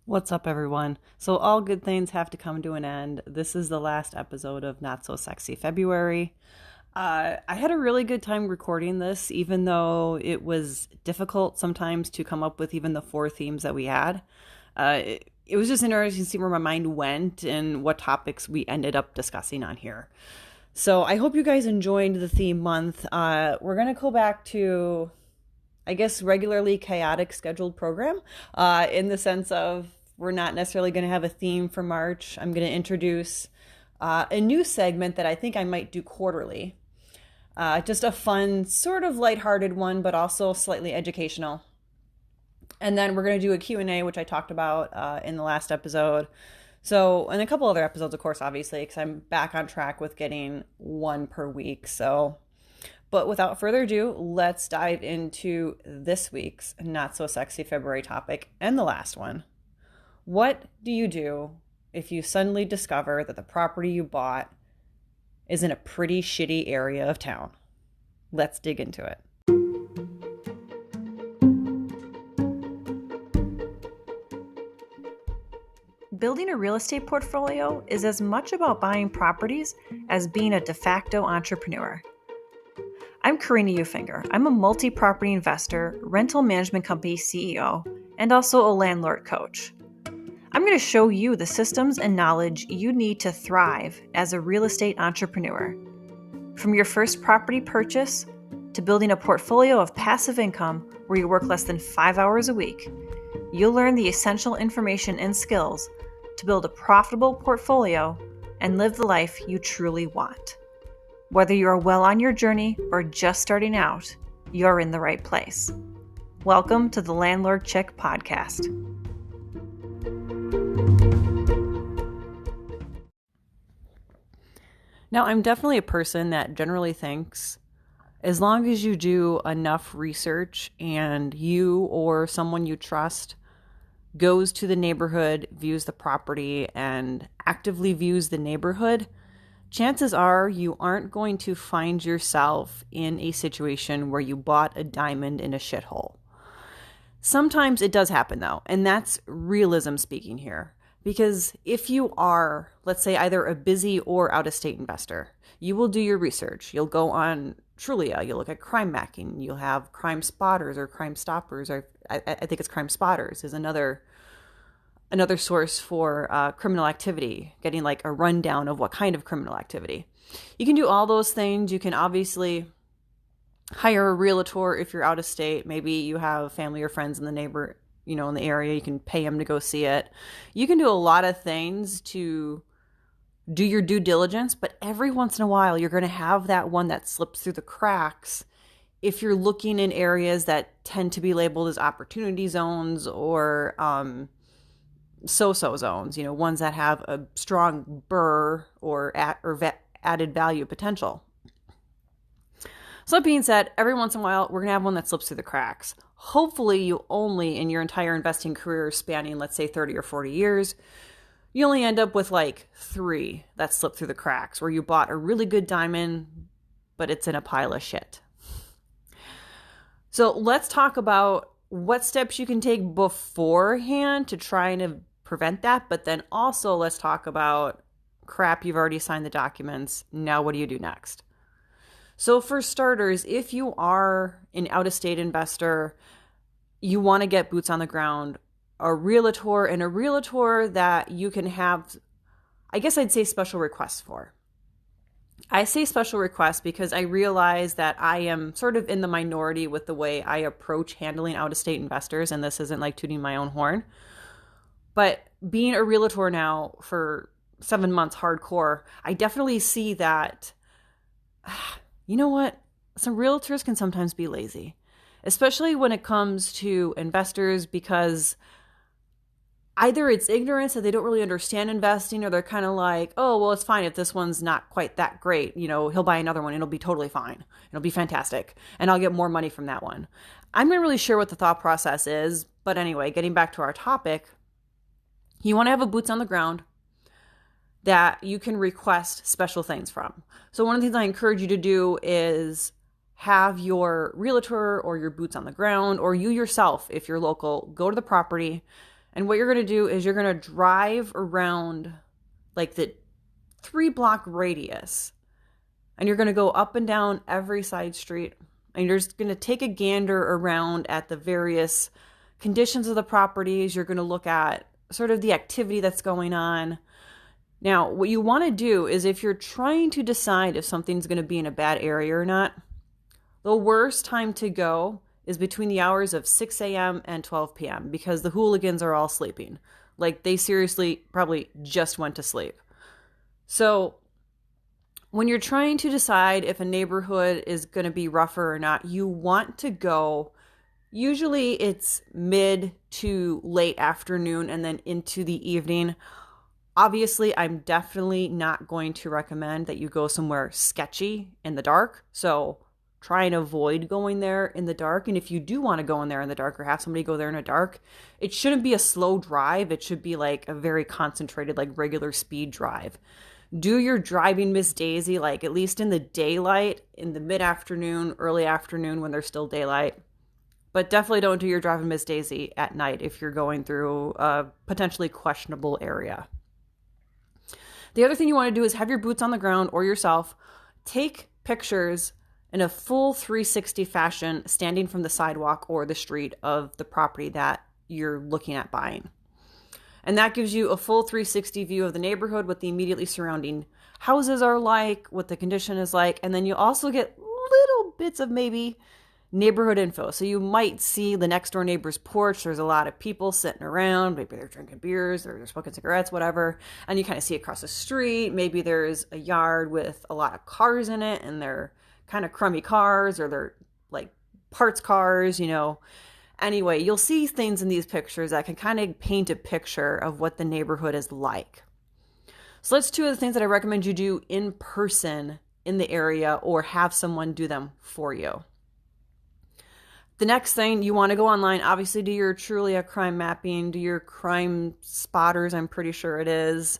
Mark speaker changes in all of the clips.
Speaker 1: What's up, everyone? So, all good things have to come to an end. This is the last episode of Not So Sexy February. I had a really good time recording this, even though it was difficult sometimes to come up with even the four themes that we had. It was just interesting to see where my mind went and what topics we ended up discussing on here. So, I hope you guys enjoyed the theme month. We're going to go back to I guess, regularly chaotic scheduled program in the sense of we're not necessarily going to have a theme for March. I'm going to introduce a new segment that I think I might do quarterly. Just a fun, sort of lighthearted one, but also slightly educational. And then we're going to do a Q&A, which I talked about in the last episode. So, and a couple other episodes, of course, obviously, because I'm back on track with getting one per week. But without further ado, let's dive into this week's Not So Sexy February topic and the last one. What do you do if you suddenly discover that the property you bought is in a pretty shitty area of town? Let's dig into it.
Speaker 2: Building a real estate portfolio is as much about buying properties as being a de facto entrepreneur. I'm Karina Ufinger. I'm a multi-property investor, rental management company CEO, and also a landlord coach. I'm going to show you the systems and knowledge you need to thrive as a real estate entrepreneur. From your first property purchase to building a portfolio of passive income where you work less than 5 hours a week, you'll learn the essential information and skills to build a profitable portfolio and live the life you truly want. Whether you are well on your journey or just starting out, you're in the right place. Welcome to the Landlord Chick Podcast.
Speaker 1: Now, I'm definitely a person that generally thinks as long as you do enough research and you or someone you trust goes to the neighborhood, views the property, and actively views the neighborhood, chances are you aren't going to find yourself in a situation where you bought a diamond in a shithole. Sometimes it does happen though, and that's realism speaking here. Because if you are, let's say, either a busy or out-of-state investor, you will do your research. You'll go on Trulia, you'll look at Crime Macking, you'll have Crime Spotters or Crime Stoppers, or I think it's Crime Spotters is another source for criminal activity, getting like a rundown of what kind of criminal activity. You can do all those things. You can obviously hire a realtor if you're out of state. Maybe you have family or friends in the in the area. You can pay them to go see it. You can do a lot of things to do your due diligence, but every once in a while, you're going to have that one that slips through the cracks if you're looking in areas that tend to be labeled as opportunity zones or so-so zones, ones that have a strong BRRRR or added value potential. So that being said, every once in a while, we're going to have one that slips through the cracks. Hopefully, you only, in your entire investing career spanning, let's say 30 or 40 years, you only end up with like 3 that slip through the cracks where you bought a really good diamond, but it's in a pile of shit. So let's talk about what steps you can take beforehand to try and prevent that, but then also let's talk about crap, you've already signed the documents. Now what do you do next? So for starters, if you are an out-of-state investor, you want to get boots on the ground, a realtor that you can have, I guess I'd say special requests for. I say special requests because I realize that I am sort of in the minority with the way I approach handling out-of-state investors, and this isn't like tooting my own horn. But being a realtor now for 7 months hardcore, I definitely see that, you know what? Some realtors can sometimes be lazy, especially when it comes to investors, because either it's ignorance that they don't really understand investing, or they're kind of like, oh, well, it's fine if this one's not quite that great. He'll buy another one. It'll be totally fine. It'll be fantastic. And I'll get more money from that one. I'm not really sure what the thought process is. But anyway, getting back to our topic, you want to have a boots on the ground that you can request special things from. So one of the things I encourage you to do is have your realtor or your boots on the ground, or you yourself, if you're local, go to the property And what you're going to do is you're going to drive around like the 3-block radius, and you're going to go up and down every side street, and you're just going to take a gander around at the various conditions of the properties. You're going to look at sort of the activity that's going on. Now, what you want to do is, if you're trying to decide if something's going to be in a bad area or not, the worst time to go is between the hours of 6 a.m. and 12 p.m. because the hooligans are all sleeping. Like, they seriously probably just went to sleep. So when you're trying to decide if a neighborhood is going to be rougher or not, you want to go, usually it's mid to late afternoon and then into the evening. Obviously, I'm definitely not going to recommend that you go somewhere sketchy in the dark. So try and avoid going there in the dark. And if you do want to go in there in the dark or have somebody go there in the dark, it shouldn't be a slow drive. It should be like a very concentrated, like regular speed drive. Do your driving Miss Daisy, like at least in the daylight, in the mid-afternoon, early afternoon when there's still daylight. But definitely don't do your driving Miss Daisy at night if you're going through a potentially questionable area. The other thing you want to do is have your boots on the ground or yourself take pictures in a full 360 fashion, standing from the sidewalk or the street of the property that you're looking at buying. And that gives you a full 360 view of the neighborhood, what the immediately surrounding houses are like, what the condition is like, and then you also get little bits of maybe neighborhood info. So you might see the next door neighbor's porch. There's a lot of people sitting around. Maybe they're drinking beers, or they're smoking cigarettes, whatever. And you kind of see across the street. Maybe there's a yard with a lot of cars in it, and they're kind of crummy cars, or they're like parts cars, you know. Anyway, you'll see things in these pictures that can kind of paint a picture of what the neighborhood is like. So that's two of the things that I recommend you do in person in the area, or have someone do them for you. The next thing, you want to go online, obviously do your Trulia crime mapping, do your Crime Spotters, I'm pretty sure it is.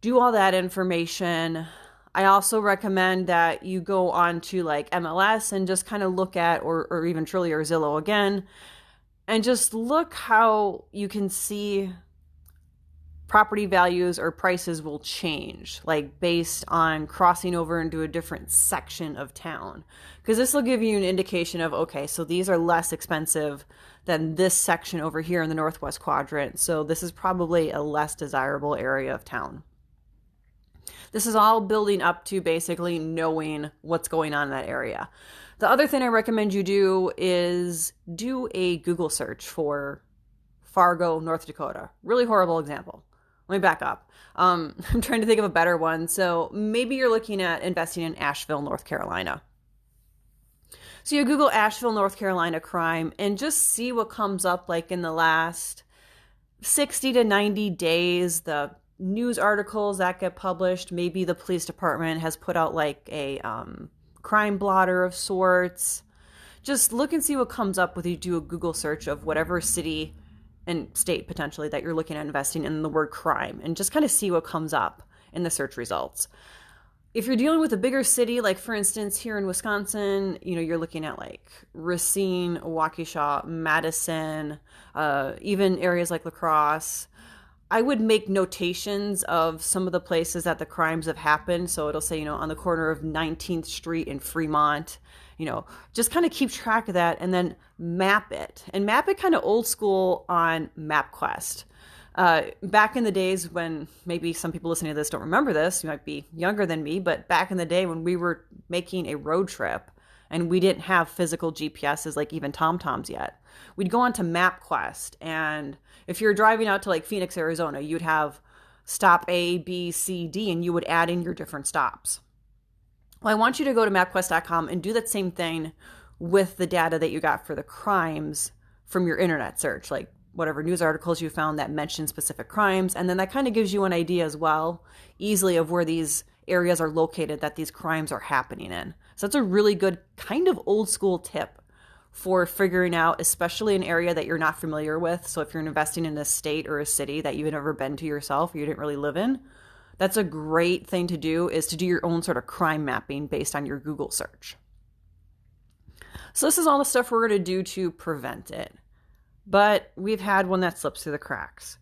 Speaker 1: Do all that information. I also recommend that you go on to like MLS and just kind of look at, or even Trulia or Zillow again, and just look how you can see property values or prices will change, like based on crossing over into a different section of town. Because this will give you an indication of, okay, so these are less expensive than this section over here in the northwest quadrant. So this is probably a less desirable area of town. This is all building up to basically knowing what's going on in that area. The other thing I recommend you do is do a Google search for Fargo, North Dakota. Really horrible example. Let me back up. I'm trying to think of a better one. So maybe you're looking at investing in Asheville, North Carolina. So you Google Asheville, North Carolina crime and just see what comes up like in the last 60 to 90 days, the news articles that get published. Maybe the police department has put out like a crime blotter of sorts. Just look and see what comes up when you do a Google search of whatever city and state potentially that you're looking at investing in the word crime, and just kind of see what comes up in the search results. If you're dealing with a bigger city, like for instance here in Wisconsin, you know, you're looking at like Racine, Waukesha, Madison, even areas like La Crosse, I would make notations of some of the places that the crimes have happened. So it'll say, you know, on the corner of 19th Street in Fremont, you know, just kind of keep track of that and then map it. And map it kind of old school on MapQuest. Back in the days when maybe some people listening to this don't remember this, you might be younger than me, but back in the day when we were making a road trip and we didn't have physical GPSs like even TomToms yet, we'd go on to MapQuest. And if you're driving out to like Phoenix, Arizona, you'd have stop A, B, C, D, and you would add in your different stops. Well, I want you to go to mapquest.com and do that same thing with the data that you got for the crimes from your internet search, like whatever news articles you found that mention specific crimes. And then that kind of gives you an idea as well, easily, of where these areas are located that these crimes are happening in. So that's a really good kind of old school tip for figuring out, especially an area that you're not familiar with. So if you're investing in a state or a city that you've never been to yourself or you didn't really live in, that's a great thing to do, is to do your own sort of crime mapping based on your Google search. So this is all the stuff we're going to do to prevent it. but we've had one that slips through the cracks.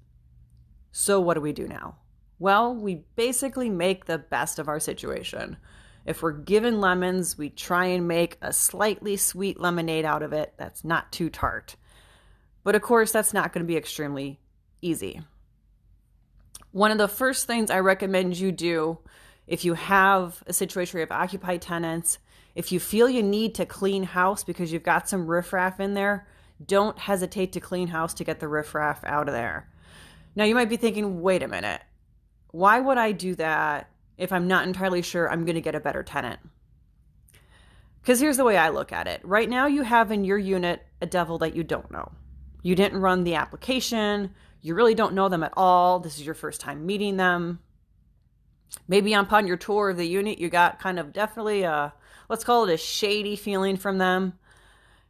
Speaker 1: So what do we do now? Well, we basically make the best of our situation. If we're given lemons, we try and make a slightly sweet lemonade out of it that's not too tart. But of course, that's not going to be extremely easy. One of the first things I recommend you do if you have a situation where you have occupied tenants, if you feel you need to clean house because you've got some riffraff in there, don't hesitate to clean house to get the riffraff out of there. Now, you might be thinking, wait a minute, why would I do that if I'm not entirely sure I'm going to get a better tenant? Because here's the way I look at it. Right now, you have in your unit a devil that you don't know. You didn't run the application. You really don't know them at all. This is your first time meeting them. Maybe upon your tour of the unit, you got kind of definitely let's call it a shady feeling from them.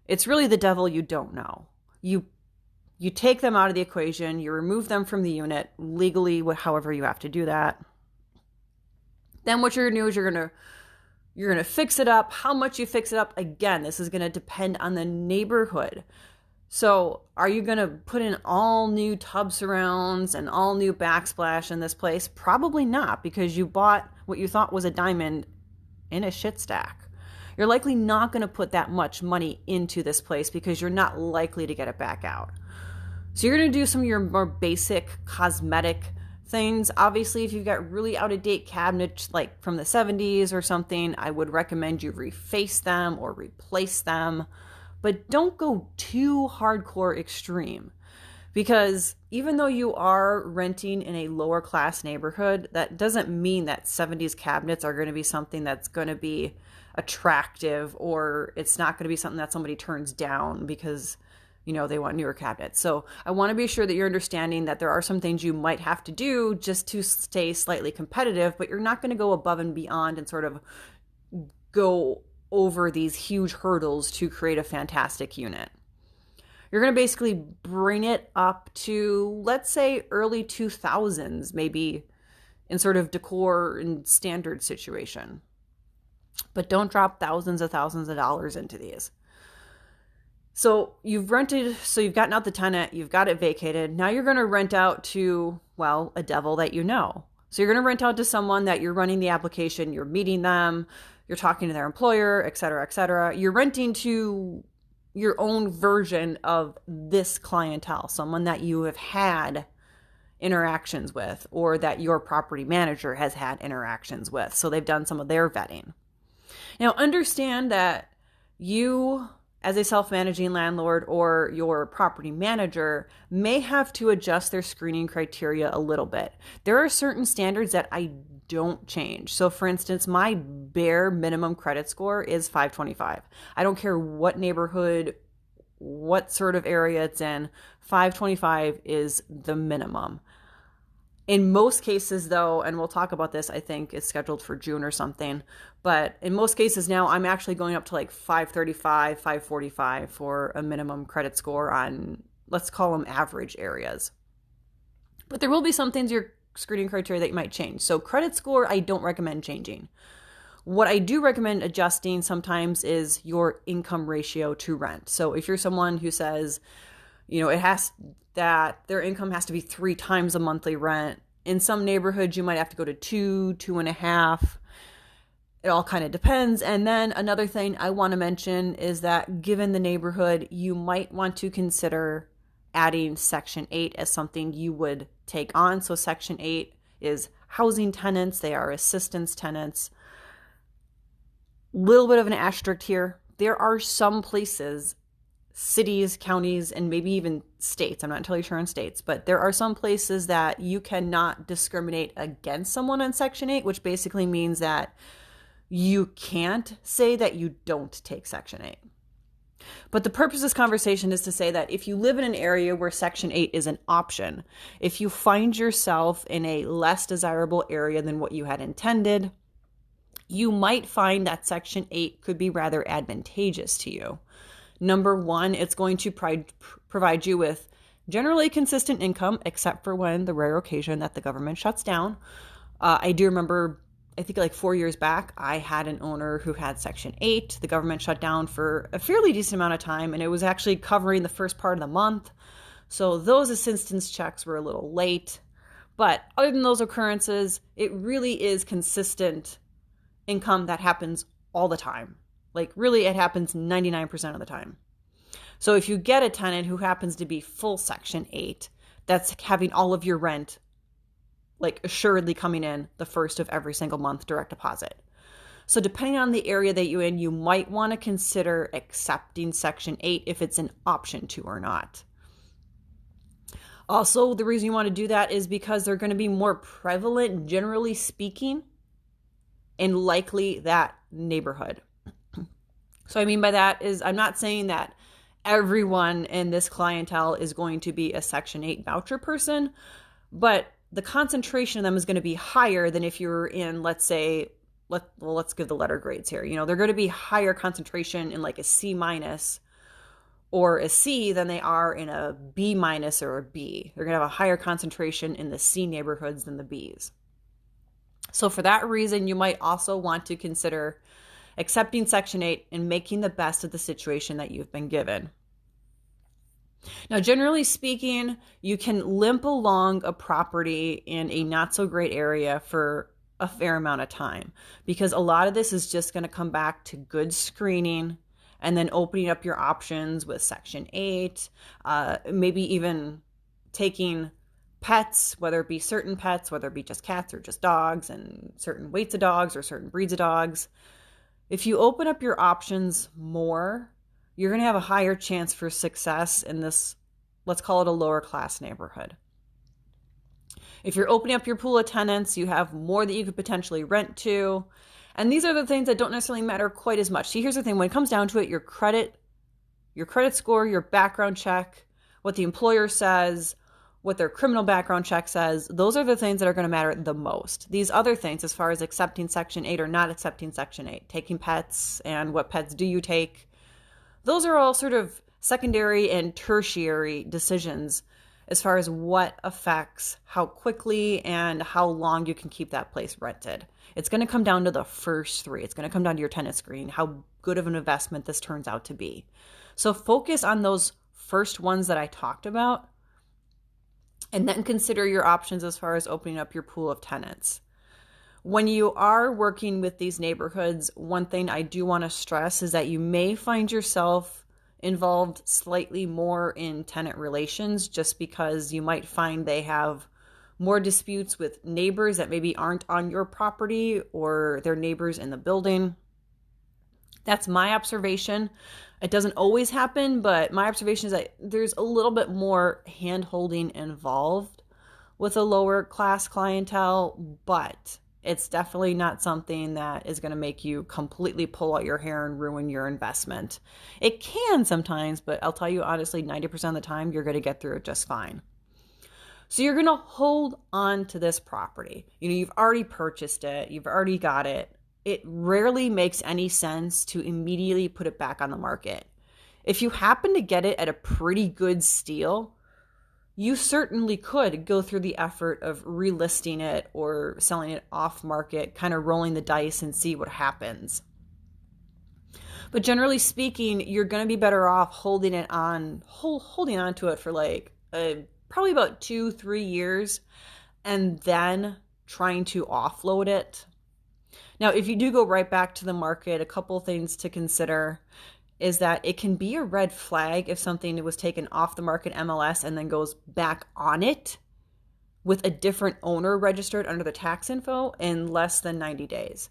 Speaker 1: It's really the devil you don't know. You take them out of the equation. You remove them from the unit legally, however you have to do that. Then what you're going to do is you're going to fix it up. How much you fix it up, again, this is going to depend on the neighborhood. So are you going to put in all new tub surrounds and all new backsplash in this place? Probably not, because you bought what you thought was a diamond in a shit stack. You're likely not going to put that much money into this place because you're not likely to get it back out. So you're going to do some of your more basic cosmetic things. Obviously, if you've got really out-of-date cabinets like from the 70s or something, I would recommend you reface them or replace them. But don't go too hardcore extreme, because even though you are renting in a lower class neighborhood, that doesn't mean that 70s cabinets are going to be something that's going to be attractive, or it's not going to be something that somebody turns down because, they want newer cabinets. So I want to be sure that you're understanding that there are some things you might have to do just to stay slightly competitive, but you're not going to go above and beyond and sort of go over these huge hurdles to create a fantastic unit. You're going to basically bring it up to, let's say, early 2000s, maybe in sort of decor and standard situation. But don't drop thousands of dollars into these. So you've rented, so you've gotten out the tenant, you've got it vacated. Now you're going to rent out to, a devil that you know. So you're going to rent out to someone that you're running the application, you're meeting them, you're talking to their employer, et cetera, et cetera. You're renting to your own version of this clientele, someone that you have had interactions with or that your property manager has had interactions with. So they've done some of their vetting. Now, understand that you, as a self-managing landlord or your property manager, may have to adjust their screening criteria a little bit. There are certain standards that I don't change. So for instance, my bare minimum credit score is 525. I don't care what neighborhood, what sort of area it's in, 525 is the minimum. In most cases though, and we'll talk about this, I think it's scheduled for June or something, but in most cases now I'm actually going up to like 535, 545 for a minimum credit score on, let's call them average areas. But there will be some things your screening criteria that you might change. So credit score, I don't recommend changing. What I do recommend adjusting sometimes is your income ratio to rent. So if you're someone who says, it has that their income has to be 3 times a monthly rent. In some neighborhoods, you might have to go to 2.5. It all kind of depends. And then another thing I want to mention is that given the neighborhood, you might want to consider adding Section 8 as something you would take on. So Section 8 is housing tenants. They are assistance tenants. Little bit of an asterisk here. There are some places, cities, counties, and maybe even states, I'm not entirely sure on states, but there are some places that you cannot discriminate against someone on Section 8, which basically means that you can't say that you don't take Section 8. But the purpose of this conversation is to say that if you live in an area where Section 8 is an option, if you find yourself in a less desirable area than what you had intended, you might find that Section 8 could be rather advantageous to you. Number one, it's going to provide you with generally consistent income, except for when the rare occasion that the government shuts down. I do remember I think like 4 years back, I had an owner who had Section 8. The government shut down for a fairly decent amount of time, and it was actually covering the first part of the month. So those assistance checks were a little late. But other than those occurrences, it really is consistent income that happens all the time. Like really, it happens 99% of the time. So if you get a tenant who happens to be full Section 8, that's having all of your rent like assuredly coming in the first of every single month direct deposit. So depending on the area that you're in, you might want to consider accepting Section 8 if it's an option to or not. Also, the reason you want to do that is because they're going to be more prevalent, generally speaking, in likely that neighborhood. So I mean by that is I'm not saying that everyone in this clientele is going to be a Section 8 voucher person, but the concentration of them is going to be higher than if you're in, let's say, let's give the letter grades here. They're going to be higher concentration in like a C minus or a C than they are in a B minus or a B. They're going to have a higher concentration in the C neighborhoods than the Bs. So for that reason, you might also want to consider accepting Section 8 and making the best of the situation that you've been given. Now, generally speaking, you can limp along a property in a not so great area for a fair amount of time because a lot of this is just going to come back to good screening and then opening up your options with Section 8, maybe even taking pets, whether it be certain pets, whether it be just cats or just dogs and certain weights of dogs or certain breeds of dogs. If you open up your options more, you're going to have a higher chance for success in this, let's call it a lower class neighborhood. If you're opening up your pool of tenants, you have more that you could potentially rent to. And these are the things that don't necessarily matter quite as much. See, here's the thing. When it comes down to it, your credit score, your background check, what the employer says, what their criminal background check says, those are the things that are going to matter the most. These other things, as far as accepting Section 8 or not accepting Section 8, taking pets and what pets do you take, those are all sort of secondary and tertiary decisions as far as what affects how quickly and how long you can keep that place rented. It's going to come down to the first three. It's going to come down to your tenant screen, how good of an investment this turns out to be. So focus on those first ones that I talked about, and then consider your options as far as opening up your pool of tenants. When you are working with these neighborhoods, one thing I do want to stress is that you may find yourself involved slightly more in tenant relations just because you might find they have more disputes with neighbors that maybe aren't on your property or their neighbors in the building. That's my observation. It doesn't always happen, but my observation is that there's a little bit more hand-holding involved with a lower class clientele, but it's definitely not something that is going to make you completely pull out your hair and ruin your investment. It can sometimes, but I'll tell you honestly, 90% of the time, you're going to get through it just fine. So you're going to hold on to this property. You've already purchased it. You've already got it. It rarely makes any sense to immediately put it back on the market. If you happen to get it at a pretty good steal, you certainly could go through the effort of relisting it or selling it off market, kind of rolling the dice and see what happens. But generally speaking, you're going to be better off holding on to it for like probably about 2-3 years and then trying to offload it. Now, if you do go right back to the market, a couple things to consider is that it can be a red flag if something was taken off the market MLS and then goes back on it with a different owner registered under the tax info in less than 90 days.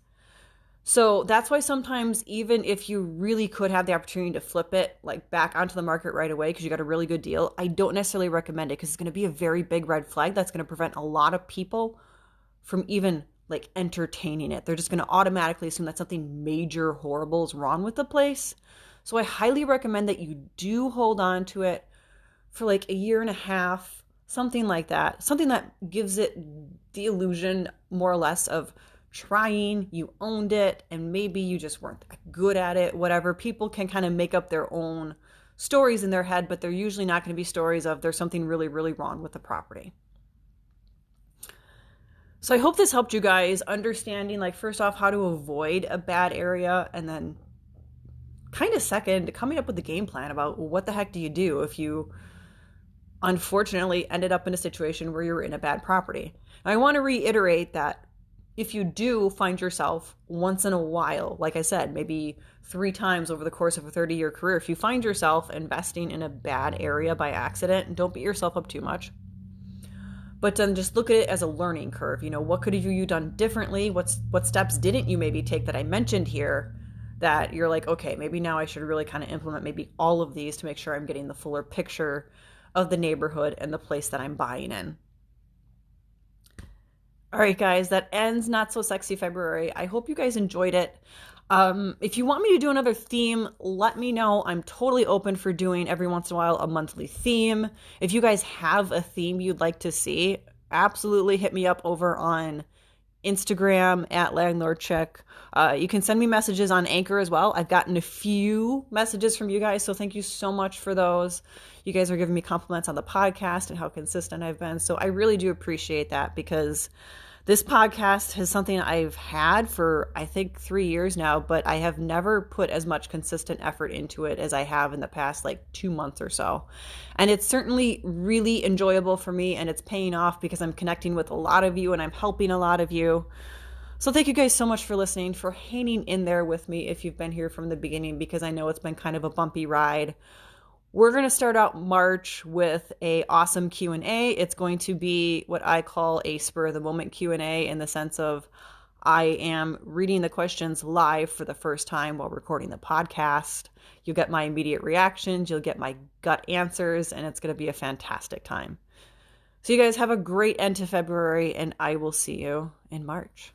Speaker 1: So that's why sometimes even if you really could have the opportunity to flip it like back onto the market right away because you got a really good deal, I don't necessarily recommend it because it's going to be a very big red flag that's going to prevent a lot of people from even like entertaining it. They're just going to automatically assume that something major horrible is wrong with the place. So I highly recommend that you do hold on to it for like a year and a half, something like that. Something that gives it the illusion more or less of trying, you owned it, and maybe you just weren't that good at it, whatever. People can kind of make up their own stories in their head, but they're usually not going to be stories of there's something really, really wrong with the property. So I hope this helped you guys understanding, like, first off, how to avoid a bad area, and then kind of second, coming up with a game plan about what the heck do you do if you unfortunately ended up in a situation where you're in a bad property. I want to reiterate that if you do find yourself once in a while, like I said, maybe 3 times over the course of a 30-year career, if you find yourself investing in a bad area by accident, don't beat yourself up too much. But then just look at it as a learning curve. What could have you done differently? What steps didn't you maybe take that I mentioned here that you're like, okay, maybe now I should really kind of implement maybe all of these to make sure I'm getting the fuller picture of the neighborhood and the place that I'm buying in. All right, guys, that ends Not So Sexy February. I hope you guys enjoyed it. If you want me to do another theme, let me know. I'm totally open for doing every once in a while a monthly theme. If you guys have a theme you'd like to see, absolutely hit me up over on Instagram at LandlordChick. You can send me messages on Anchor as well. I've gotten a few messages from you guys, so thank you so much for those. You guys are giving me compliments on the podcast and how consistent I've been. So I really do appreciate that, because this podcast is something I've had for, I think, 3 years now, but I have never put as much consistent effort into it as I have in the past, 2 months or so. And it's certainly really enjoyable for me, and it's paying off because I'm connecting with a lot of you and I'm helping a lot of you. So thank you guys so much for listening, for hanging in there with me if you've been here from the beginning, because I know it's been kind of a bumpy ride. We're going to start out March with a awesome Q&A. It's going to be what I call a spur of the moment Q&A, in the sense of I am reading the questions live for the first time while recording the podcast. You'll get my immediate reactions, you'll get my gut answers, and it's going to be a fantastic time. So you guys have a great end to February, and I will see you in March.